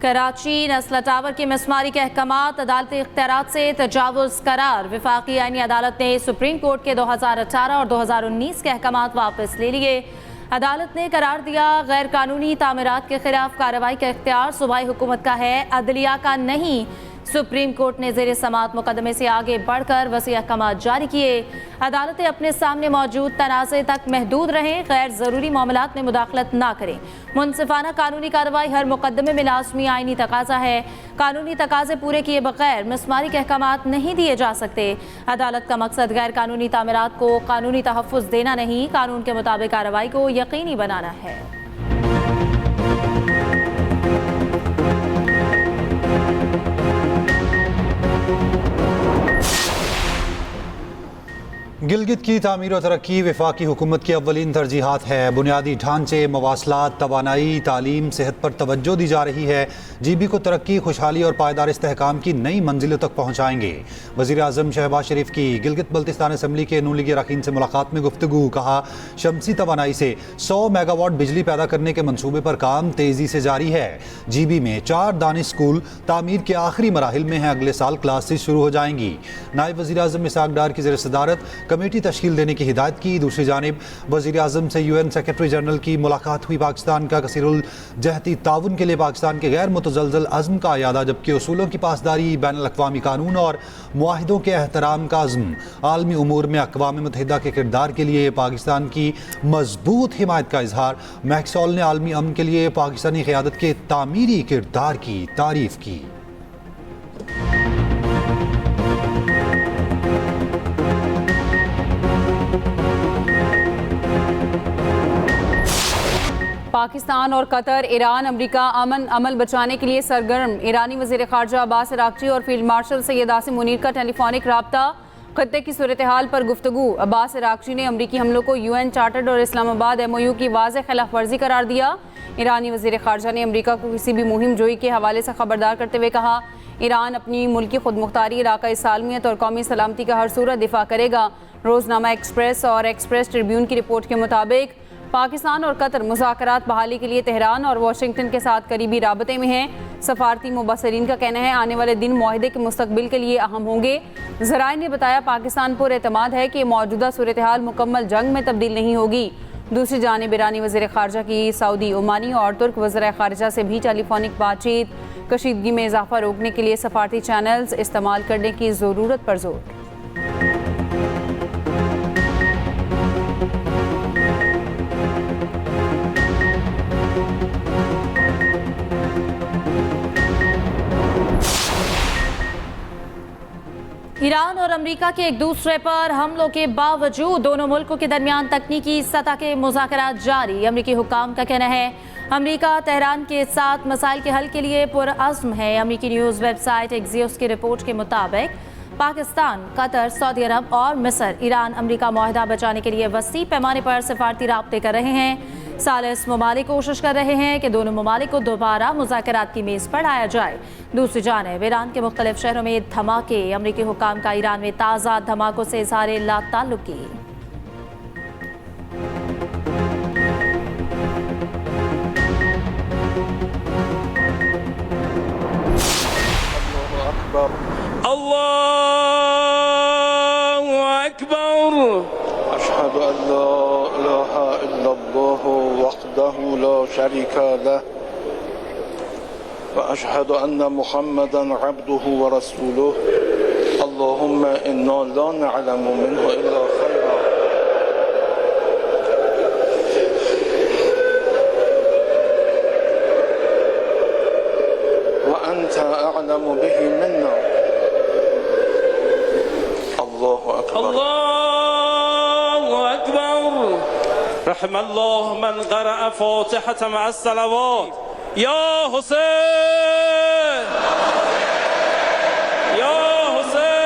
Karachi नस्ला tower के मिसमारी के अहकामात अदालती इख्तियारात से तजावुज़ करार। वफाकी आईनी अदालत ने सुप्रीम कोर्ट के 2018 और 2019 के अहकामात वापस ले लिए। अदालत ने करार दिया गैर कानूनी तामीरात के खिलाफ कार्रवाई का इख्तियार सूबाई हुकूमत का है, अदलिया का नहीं। सुप्रीम कोर्ट ने ज़ेर समात मुकदमे से आगे बढ़कर वसी अहकामात जारी किए। अदालतें अपने सामने मौजूद तनाज़े तक महदूद रहें, गैर ज़रूरी मामलात में मुदाखलत ना करें। मुनसिफाना कानूनी कार्रवाई हर मुकदमे में लाजमी आईनी तकाजा है। कानूनी तकाजे पूरे किए बगैर मिसमारी के अहकामात नहीं दिए जा सकते। अदालत का मकसद गैर कानूनी तामीरात को कानूनी तहफ़्फ़ुज़ देना नहीं, कानून के मुताबिक कार्रवाई को यकीनी बनाना है। गिलगित की तामीर और तरक्की वफाकी हुकूमत की अव्वलीन तरजीहात है। बुनियादी ढांचे, मवासलात, तवानाई, तालीम, सेहत पर तवज्जो दी जा रही है। GB को तरक्की, खुशहाली और पायदार इस्तेहकाम की नई मंजिलों तक पहुँचाएंगे। वज़ीर आज़म शहबाज शरीफ की गिलगित बल्तिस्तान असम्बली के नून लीगी अरकान से मुलाकात में गुफ्तगू। कहा, शमसी तवानाई से 100 मेगावाट बिजली पैदा करने के मनसूबे पर काम तेज़ी से जारी है। GB में 4 दानिश स्कूल तामीर के आखिरी मराहिल में हैं। अगले साल क्लासेस शुरू हो जाएंगी। नायब वज़ीर आज़म इसहाक डार की ज़ेर सदारत कमेटी तश्कील देने की हिदायत की। दूसरी जानिब वज़ीर आज़म से UN सेक्रेटरी जनरल की मुलाकात हुई। पाकिस्तान का कसीरुल जहती ताउन के लिए पाकिस्तान के गैर मुतज़लज़ल अज़्म का अयादा, जबकि उसूलों की पासदारी, बैनुल अक़वामी कानून और मुआहिदों के एहतराम का अज़्म। आलमी उमूर में अक़वाम मुत्तहिदा के किरदार के लिए पाकिस्तान की मजबूत हिमायत का इजहार। मैक्सॉल ने आलमी अमन के लिए पाकिस्तानी क़यादत के तामीरी किरदार की तारीफ़ की। पाकिस्तान और कतर, ईरान, अमरीका अमन अमल बचाने के लिए सरगर्म। ईरानी वज़ीर ख़ारजा अब्बास अराग़ची और फील्ड मार्शल सैयद आसिम मुनीर का टेलीफोनिक रब्ता। खत्ते की सूरत हाल पर गुफ्तगू। अब्बास अराग़ची ने अमरीकी हमलों को UN चार्टर्ड और इस्लामाबाद MOU की वाज़ेह खिलाफ वर्जी करार दिया। ईरानी वज़ीर ख़ारजा ने अमरीका को किसी भी मुहिम जोई के हवाले से खबरदार करते हुए कहा, ईरान अपनी मुल्की खुद मुख्तारी, इलाक़ाई सालमियत और कौमी सलामती का हर सूरत दिफा करेगा। रोज़नामा एक्सप्रेस और एक्सप्रेस ट्रिब्यून की रिपोर्ट के मुताबिक पाकिस्तान और कतर मुज़ाकरात बहाली के लिए तेहरान और वाशिंगटन के साथ करीबी राबते में हैं। सफारती मुबसरीन का कहना है आने वाले दिन मुआहिदे के मुस्तकबिल के लिए अहम होंगे। ज़राए ने बताया, पाकिस्तान पर एतमाद है कि मौजूदा सूरत हाल मुकम्मल जंग में तब्दील नहीं होगी। दूसरी जानिब ईरानी वज़ीर ख़ारजा की सऊदी, ओमानी और तुर्क वज़ीर ख़ारजा से भी टेलीफोनिक बातचीत। कशीदगी में इजाफा रोकने के लिए सफारती चैनल्स इस्तेमाल करने की ज़रूरत पर जोर। ईरान और अमेरिका के एक दूसरे पर हमलों के बावजूद दोनों मुल्कों के दरमियान तकनीकी सतह के मुज़ाकरात जारी। अमेरिकी हुक्काम का कहना है अमेरिका तेहरान के साथ मसाइल के हल के लिए पुरअज़्म है। अमेरिकी न्यूज़ वेबसाइट एक्सियोस की रिपोर्ट के मुताबिक पाकिस्तान, कतर, सऊदी अरब और मिस्र ईरान अमेरिका मुआहदा बचाने के लिए वसी पैमाने पर सिफारती राब्ते कर रहे हैं। सालिस ममालिक कोशिश कर रहे हैं कि दोनों ममालिक को दोबारा मुज़ाकरात की मेज़ पर लाया जाए। दूसरी जानिब ईरान के मुख्तलिफ शहरों में धमाके। अमेरिकी हुक्काम का ईरान में ताज़ा धमाकों से इज़हार लाताल्लुकी। अल्लाहु अकबर। अशहदु अल्ला इलाहा इल्लल्लाह वहदहु ला शरीका लह व अशहदु अन्ना मुहम्मदन अब्दुहु व रसूलुहु। अल्लाहुम्मा इन्ना ला नअलमु मिन्हु इल्ला खैरा व अंता अअलमु बिही मिन्ना। अल्लाहु अकबर। रहमल्लाहु मन क़रअ फ़ातिहत मअ सलावात। या हुसैन, या हुसैन।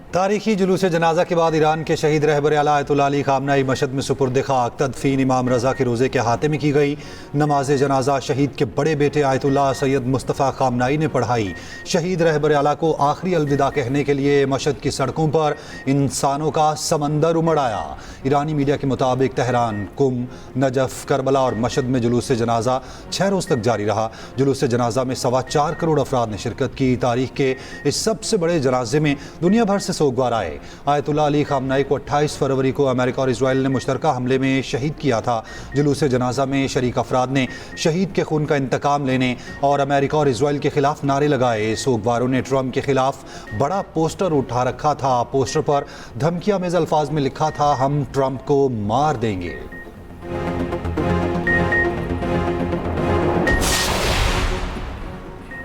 तारीखी जुलूस जनाजा के बाद ईरान के शहीद रहबर आला आयतुल्लाह अली खामनाई मशहद में सुपुर्द खाक। तदफीन इमाम रज़ा के रोज़े के अहाते में की गई। नमाज जनाजा शहीद के बड़े बेटे आयतुल्लाह सैयद मुस्तफ़ा खामनाई ने पढ़ाई। शहीद रहबर आला को आखिरी अलविदा कहने के लिए मशहद की सड़कों पर इंसानों का समंदर उमड़ आया। ईरानी मीडिया के मुताबिक तेहरान, कुम, नजफ़, करबला और मशहद में जुलूस जनाजा 6 रोज़ तक जारी रहा। जुलूस जनाजा में 4.25 करोड़ अफराद ने शिरकत की। तारीख के इस सबसे बड़े जनाजे में दुनिया भर से सोगवार आए। आयतुल्लाह अली खामनाई को 28 फरवरी को अमेरिका और इजराइल ने मुश्तरका हमले में शहीद किया था। जुलूस जनाजा में शरीक अफराद ने शहीद के खून का इंतकाम लेने और अमेरिका और इजराइल के खिलाफ नारे लगाए। सोगवारों ने ट्रंप के खिलाफ बड़ा पोस्टर उठा रखा था। पोस्टर पर धमकियां में अल्फाज में लिखा था, हम ट्रंप को मार देंगे।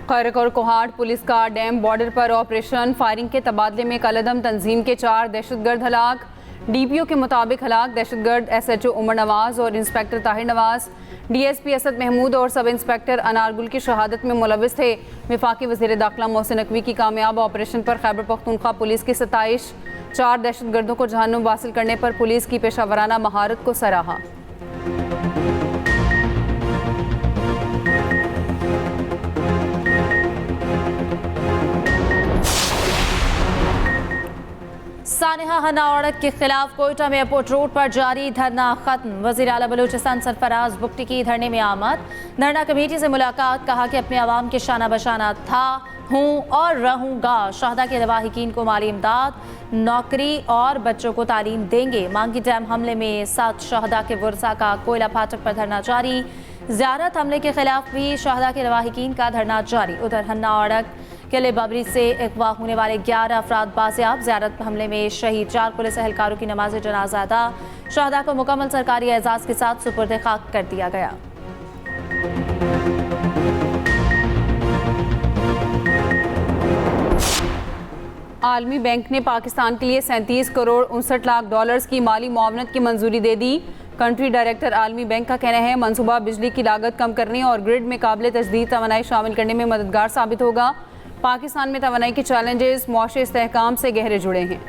खैरक और कोहाट पुलिस का डैम बॉर्डर पर ऑपरेशन। फायरिंग के तबादले में कलदम तंजीम के 4 दहशतगर्द हलाक। डीपीओ के मुताबिक हलाक दहशतगर्द SHO उमर नवाज और इंस्पेक्टर ताहिर नवाज, DSP असद महमूद और सब इंस्पेक्टर अनारगुल की शहादत में मुलविस थे। वफाकी वज़ीर दाखिला मोहसिन नकवी की कामयाब ऑपरेशन पर खैबर पख्तूनख्वा पुलिस की 27। 4 दहशतगर्दों को जहन्नुम वासिल करने पर पुलिस की पेशावराना महारत को सराहा। सानिहा हन्ना औरत के खिलाफ कोयटा में एयरपोर्ट रोड पर जारी धरना खत्म। वज़ीर आला बलूचिस्तान सरफराज बुगटी की धरने में आमद। धरना कमेटी से मुलाकात। कहा कि अपने आवाम के शाना बशाना था, हूँ और रहूँगा। शहदा के लवाहिकीन को माली इमदाद, नौकरी और बच्चों को तालीम देंगे। मांगी डैम हमले में 7 शहदा के वर्सा का कोयला फाटक पर धरना जारी। ज़ियारत हमले के खिलाफ भी शहदा के लवाहिकीन का धरना जारी। उधर हन्ना औरत किले बबरी से अगवा होने वाले 11 अफराद बाजियाब। ज़ियारत हमले में शहीद 4 पुलिस एहलकारों की नमाज जनाजा अदा। शहदा को मुकम्मल सरकारी एजाज़ के साथ सुपुर्द खाक कर दिया गया। आलमी बैंक ने पाकिस्तान के लिए 37 करोड़ 59 लाख डॉलर्स की माली मुआवनत की मंजूरी दे दी। कंट्री डायरेक्टर आलमी बैंक का कहना है, मंसूबा बिजली की लागत कम करने और ग्रिड में काबिल तजदीद तवानाई शामिल करने में मददगार साबित होगा। पाकिस्तान में तवानाई के चैलेंजेस मुआशी इस्तेहकाम से गहरे जुड़े हैं।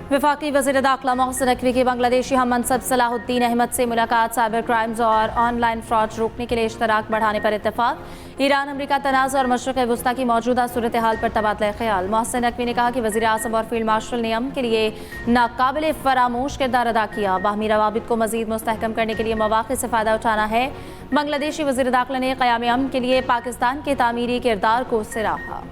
वफाकी वज़ीर दाखिला मोहसिन नकवी की बांग्लादेशी हम मनसब सलाहुद्दीन अहमद से मुलाकात। साइबर क्राइम्स और ऑनलाइन फ्रॉड रोकने के लिए इश्तराक बढ़ाने पर इत्तेफाक। ईरान अमरीका तनाज़ और मशरिक़ वुस्ता की मौजूदा सूरत हाल पर तबादला ख्याल। मोहसिन नकवी ने कहा कि वज़ीर आज़म और फील्ड मार्शल ने अमन के लिए नाकाबिल फरामोश किरदार अदा किया। बाहमी रवाबित को मज़ीद मुस्तहकम करने के लिए मौक़े से फ़ायदा उठाना है। बांग्लादेशी वज़ीर दाखिला ने क़याम अमन के लिए पाकिस्तान के तामीरी किरदार को सराहा।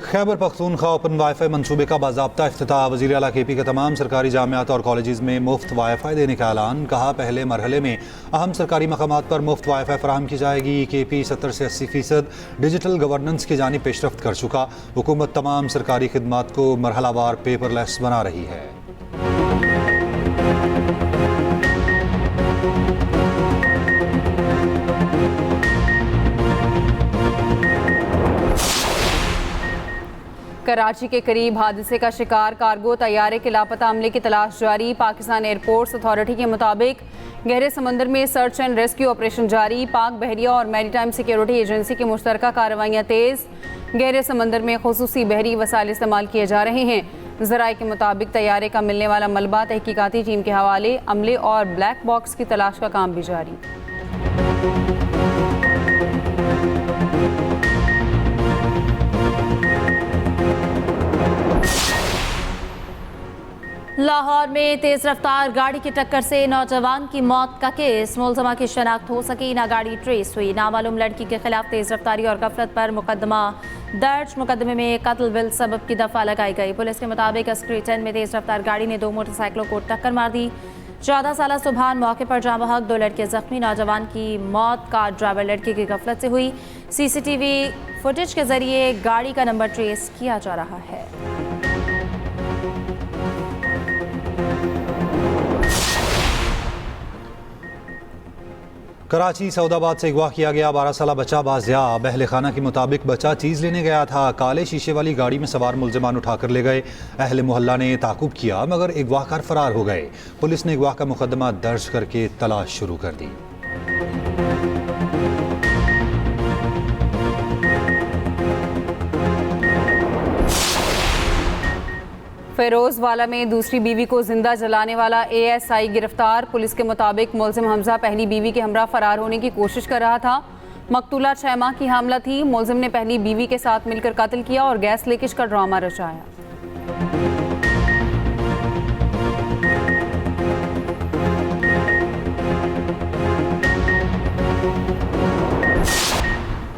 खैबर पख्तूनख्वा ओपन वाईफाई मनसूबे का बाज़ाब्ता इफ्तिताह। वज़ीर आला KP के तमाम सरकारी जामियात और कॉलेजेस में मुफ्त वाईफाई देने का ऐलान। कहा, पहले मरहले में अहम सरकारी मकामात पर मुफ्त वाईफाई फराहम की जाएगी। KP 70 से 80% डिजिटल गवर्नेंस की जानिब पेशरफ्त कर चुका। हुकूमत तमाम सरकारी खिदमात को मरहलावार पेपरलेस बना रही है। कराची के करीब हादसे का शिकार कार्गो तैयारे के लापता अमले की तलाश जारी। पाकिस्तान एयरपोर्ट्स अथॉरिटी के मुताबिक गहरे समंदर में सर्च एंड रेस्क्यू ऑपरेशन जारी। पाक बहरिया और मैरीटाइम सिक्योरिटी एजेंसी की मुश्तरका कार्रवाइयाँ तेज़। गहरे समंदर में खुसूसी बहरी वसाइल इस्तेमाल किए जा रहे हैं। ज़राए के मुताबिक तैयारे का मिलने वाला मलबा तहकीकाती टीम के हवाले। अमले और ब्लैक बॉक्स की तलाश का काम भी जारी। लाहौर में तेज रफ्तार गाड़ी की टक्कर से नौजवान की मौत का केस। मुलजमा की शनाख्त हो सकी ना गाड़ी ट्रेस हुई। नामालूम लड़की के खिलाफ तेज रफ्तारी और गफलत पर मुकदमा दर्ज। मुकदमे में कत्ल बिल सबब की दफा लगाई गई। पुलिस के मुताबिक अस्करी 10 में तेज रफ्तार गाड़ी ने 2 मोटरसाइकिलों को टक्कर मार दी। 14 साल सुबहान मौके पर जाँ बहक। 2 लड़के जख्मी। नौजवान की मौत का ड्राइवर लड़की की गफलत से हुई। CCTV फुटेज के जरिए गाड़ी का नंबर ट्रेस किया जा रहा है। कराची सऊदाबाद से अगवा किया गया 12 साला बच्चा बाजियाब। अहले खाना के मुताबिक बच्चा चीज़ लेने गया था। काले शीशे वाली गाड़ी में सवार मुल्जिमान उठाकर ले गए। अहले मोहल्ला ने ताकुब किया मगर अगवाकार फरार हो गए। पुलिस ने अगवा का मुकदमा दर्ज करके तलाश शुरू कर दी। फिरोजवाला में दूसरी बीवी को जिंदा जलाने वाला ASI गिरफ्तार। पुलिस के मुताबिक मुल्जिम हमजा पहली बीवी के हमरा फरार होने की कोशिश कर रहा था। मकतूला 6 माह की हामला थी। मुल्जिम ने पहली बीवी के साथ मिलकर कत्ल किया और गैस लीकेज का ड्रामा रचाया।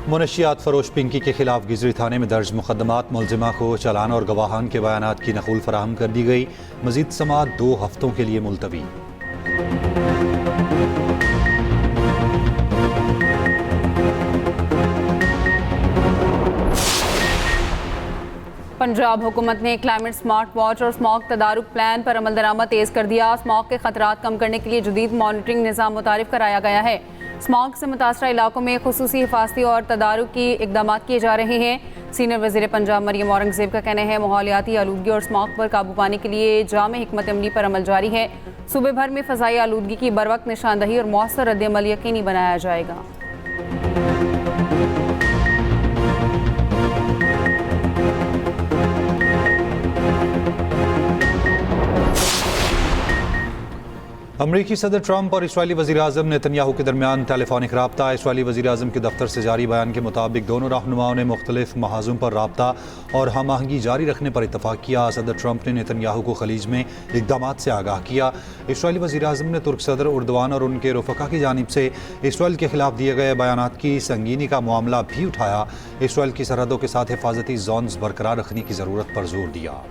मुनशियात फरोश पिंकी के खिलाफ गिजरी थाने में दर्ज मुकदमात। मुल्जिमा को चालान और गवाहान के बयानात की नकुल फराहम कर दी गई। मजीद समाअत 2 हफ्तों के लिए मुलतवी। पंजाब हुकूमत ने क्लाइमेट स्मार्ट वॉच और स्मॉग तदारुक प्लान पर अमल दरामद तेज़ कर दिया। स्मॉग के खतरात कम करने के लिए जदीद मॉनिटरिंग निज़ाम मुतारिफ कराया गया है। स्मॉग से मुतासरा इलाकों में खुसूसी हिफाजती और तदारुक की इकदाम किए जा रहे हैं। सीनियर वज़ीर पंजाब मरियम औरंगज़ेब का कहना है माहौलियाती आलूदगी और स्मॉग पर काबू पाने के लिए जामे हिकमत अमली पर अमल जारी है। सूबे भर में फ़ज़ाई आलूदगी की बरवक्त निशानदही और मौसर रद्द-ए-अमल यकीनी बनाया जाएगा। अमरीकी सदर ट्रंप और इसराइली वज़ीर-ए-आज़म नेतन्याहू के दरमियान टेलीफोनिक रब्ता। इसराइली वज़ीर-ए-आज़म के दफ्तर से जारी बयान के मुताबिक दोनों रहनुमाओं ने मुख्तलिफ महाज़ों पर रब्ता और हम आहंगी जारी रखने पर इत्तफाक किया। सदर ट्रंप ने नेतन्याहू को खलीज में इक़दामात से आगाह किया। इसराइली वज़ीर-ए-आज़म ने तुर्क सदर उर्दवान और उनके रफ़का की जानिब से इसराइल के खिलाफ दिए गए बयानात की संगीनी का मामला भी उठाया। इसराइल की सरहदों के साथ हिफाजती जोन्स बरकरार रखने की ज़रूरत पर जोर दिया।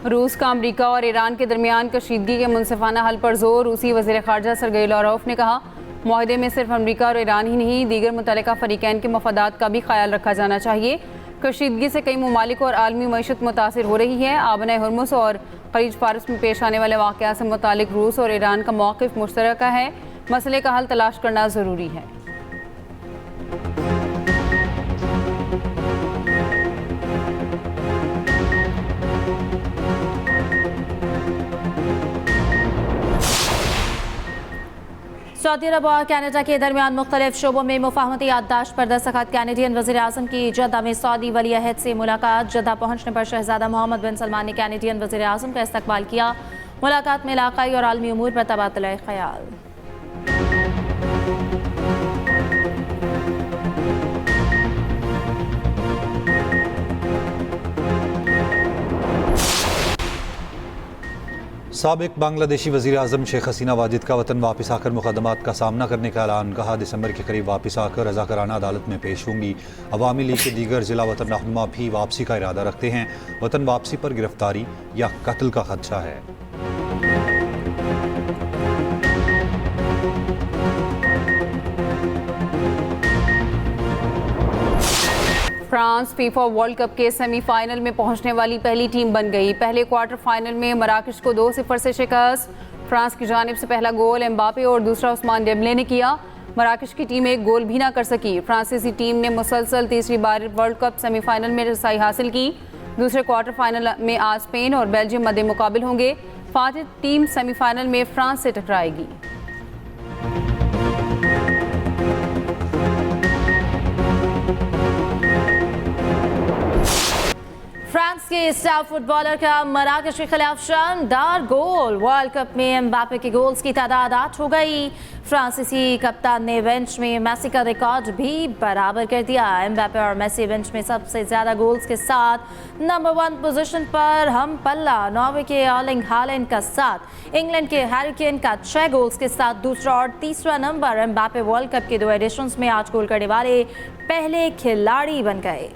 रूस का अमरीका और ईरान के दरमियान कशीदगी के मुनसिफाना हल पर जोर। रूसी वज़ीर ख़ारजा सरगेई लावरोव ने कहा मुआहदे में सिर्फ अमरीका और ईरान ही नहीं दीगर मुतल्लिका फ़रीक़ैन के मफादात का भी ख्याल रखा जाना चाहिए। कशीदगी से कई ममालिक और आलमी मईशत मुतासिर हो रही है। आबना हुर्मुज़ और ख़लीज फ़ारिस में पेश आने वाले वाक़यात से मुतालिक रूस और ईरान का मौक़िफ़ मुश्तरका है। मसले का हल तलाश करना ज़रूरी है। सऊदी अरब और कनाडा के दरमियान मुख्तलिफ शोबों में मुफाहमती याददाश्त पर दस्तखत। कैनेडियन वज़ीर आज़म की जद्दा में सऊदी वली अहद से मुलाकात। जद्दा पहुंचने पर शहजादा मोहम्मद बिन सलमान ने कैनेडियन वज़ीर आज़म का इस्तकबाल किया। मुलाकात में इलाक़ाई और आलमी उमूर पर तबादला ख्याल। साबिक बांग्लादेशी वज़ीर आज़म शेख हसीना वाजिद का वतन वापस आकर मुकदमात का सामना करने का ऐलान। कहा दिसंबर के करीब वापस आकर रज़ाकाराना अदालत में पेश होंगी। अवामी लीग के दीगर जिला वतन रहनुमा भी वापसी का इरादा रखते हैं। वतन वापसी पर गिरफ्तारी या कत्ल का खदशा है। फ्रांस फीफा वर्ल्ड कप के सेमीफाइनल में पहुंचने वाली पहली टीम बन गई। पहले क्वार्टर फाइनल में मराकश को 2-0 से शिकस्त। फ्रांस की जानिब से पहला गोल एम्बापे और दूसरा उस्मान डेम्बले ने किया। मराकश की टीम एक गोल भी ना कर सकी। फ्रांसीसी टीम ने मुसलसल तीसरी बार वर्ल्ड कप सेमीफाइनल में रसाई हासिल की। दूसरे क्वार्टर फाइनल में आज स्पेन और बेल्जियम मद्दे मुकाबिल होंगे। फातिह टीम सेमीफाइनल में फ्रांस से टकराएगी। फ्रांस के स्टार फुटबॉलर का मराकश के खिलाफ शानदार गोल। वर्ल्ड कप में एम्बापे के गोल्स की तादाद 8 हो गई। फ्रांसीसी कप्तान ने बेंच में मेसी का रिकॉर्ड भी बराबर कर दिया। एम्बापे और मेसी बेंच में सबसे ज्यादा गोल्स के साथ नंबर 1 पोजीशन पर हम पल्ला। नॉर्वे के अर्लिंग हालैंड का 7, इंग्लैंड के हैरी केन का 6 गोल्स के साथ दूसरा और तीसरा नंबर। एम्बापे वर्ल्ड कप के 2 एडिशंस में 8 गोल करने वाले पहले खिलाड़ी बन गए।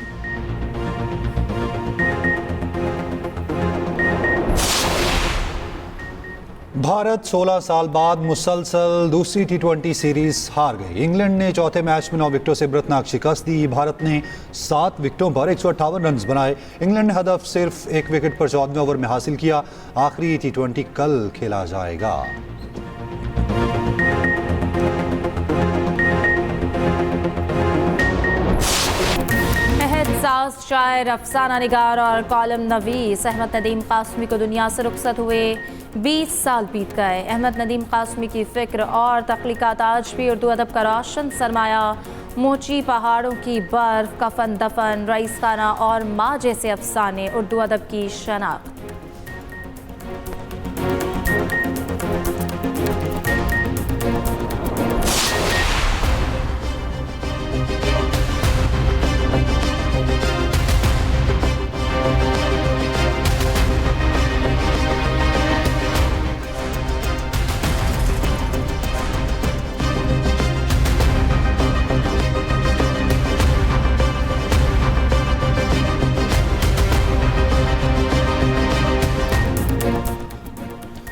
भारत 16 साल बाद मुसलसल दूसरी T20 सीरीज हार गई। इंग्लैंड ने चौथे मैच में 9 विकेटों से इबरतनाक शिकस्त दी। भारत ने 7 विकेटों पर 158 रन बनाए। इंग्लैंड ने हदफ सिर्फ 1 विकेट पर 14वें ओवर में हासिल किया। आखिरी T20 कल खेला जाएगा। एहसास शायर, अफसाना निगार और कॉलम नवीस अहमद नदीम कासमी को दुनिया से रुखसत हुए 20 साल बीत गए। अहमद नदीम कासमी की फ़िक्र और तख्लीकात आज भी उर्दू अदब का रोशन सरमाया। मोची पहाड़ों की बर्फ, कफन दफन, रईस खाना और माँ जैसे अफसाने उर्दू अदब की शनाख्त।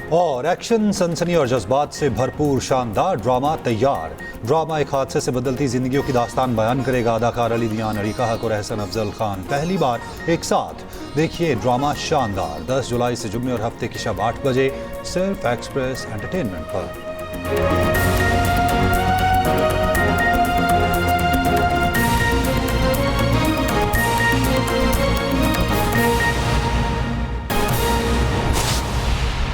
और एक्शन, सनसनी और जज्बात से भरपूर शानदार ड्रामा तैयार। ड्रामा एक हादसे से बदलती जिंदगियों की दास्तान बयान करेगा। अदाकार अली दियान, अरीका हक और एहसन अफजल खान पहली बार एक साथ। देखिए ड्रामा शानदार 10 जुलाई से जुम्मे और हफ्ते की शब 8 बजे सिर्फ एक्सप्रेस एंटरटेनमेंट पर।